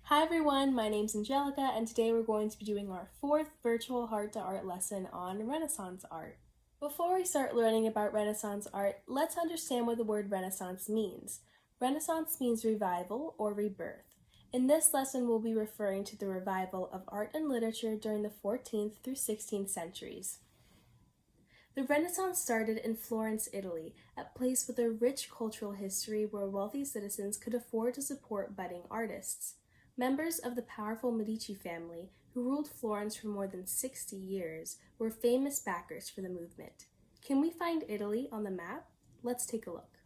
Hi everyone, my name's Angelica, and today we're going to be doing our fourth virtual Heart to Art lesson on Renaissance art. Before we start learning about Renaissance art, let's understand what the word Renaissance means. Renaissance means revival or rebirth. In this lesson, we'll be referring to the revival of art and literature during the 14th through 16th centuries. The Renaissance started in Florence, Italy, a place with a rich cultural history where wealthy citizens could afford to support budding artists. Members of the powerful Medici family, who ruled Florence for more than 60 years, were famous backers for the movement. Can we find Italy on the map? Let's take a look.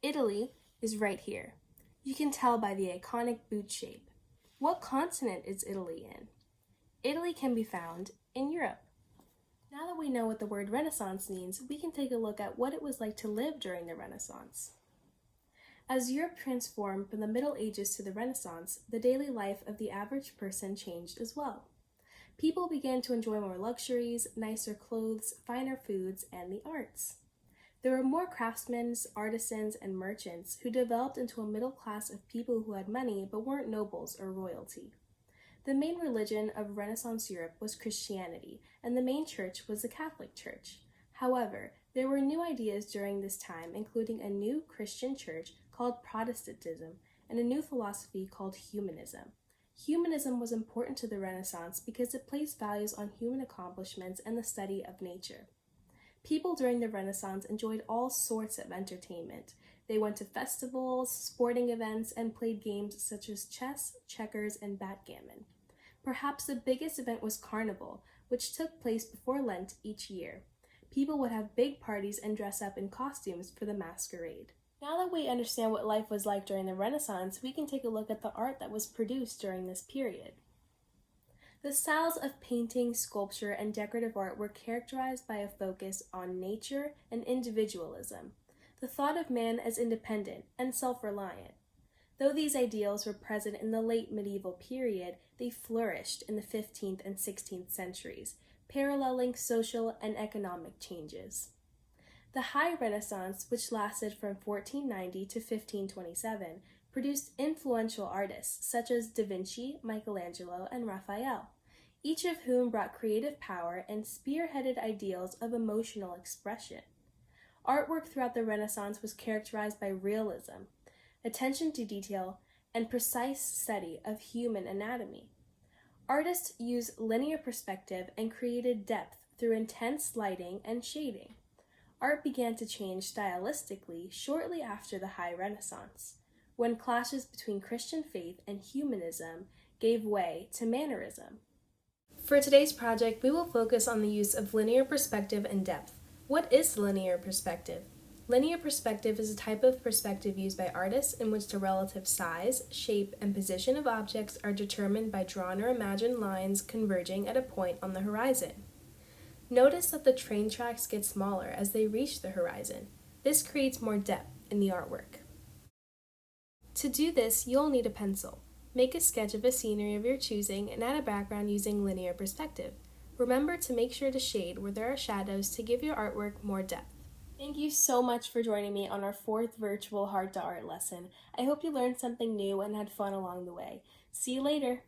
Italy is right here. You can tell by the iconic boot shape. What continent is Italy in? Italy can be found in Europe. Now that we know what the word Renaissance means, we can take a look at what it was like to live during the Renaissance. As Europe transformed from the Middle Ages to the Renaissance, the daily life of the average person changed as well. People began to enjoy more luxuries, nicer clothes, finer foods, and the arts. There were more craftsmen, artisans, and merchants who developed into a middle class of people who had money but weren't nobles or royalty. The main religion of Renaissance Europe was Christianity, and the main church was the Catholic Church. However, there were new ideas during this time, including a new Christian church called Protestantism and a new philosophy called humanism. Humanism was important to the Renaissance because it placed values on human accomplishments and the study of nature. People during the Renaissance enjoyed all sorts of entertainment. They went to festivals, sporting events, and played games such as chess, checkers, and backgammon. Perhaps the biggest event was Carnival, which took place before Lent each year. People would have big parties and dress up in costumes for the masquerade. Now that we understand what life was like during the Renaissance, we can take a look at the art that was produced during this period. The styles of painting, sculpture, and decorative art were characterized by a focus on nature and individualism, the thought of man as independent and self-reliant. Though these ideals were present in the late medieval period, they flourished in the 15th and 16th centuries, paralleling social and economic changes. The High Renaissance, which lasted from 1490 to 1527, produced influential artists such as Da Vinci, Michelangelo, and Raphael, each of whom brought creative power and spearheaded ideals of emotional expression. Artwork throughout the Renaissance was characterized by realism, attention to detail, and precise study of human anatomy. Artists used linear perspective and created depth through intense lighting and shading. Art began to change stylistically shortly after the High Renaissance, when clashes between Christian faith and humanism gave way to mannerism. For today's project, we will focus on the use of linear perspective and depth. What is linear perspective? Linear perspective is a type of perspective used by artists in which the relative size, shape, and position of objects are determined by drawn or imagined lines converging at a point on the horizon. Notice that the train tracks get smaller as they reach the horizon. This creates more depth in the artwork. To do this, you'll need a pencil. Make a sketch of a scenery of your choosing and add a background using linear perspective. Remember to make sure to shade where there are shadows to give your artwork more depth. Thank you so much for joining me on our fourth virtual Heart to Art lesson. I hope you learned something new and had fun along the way. See you later!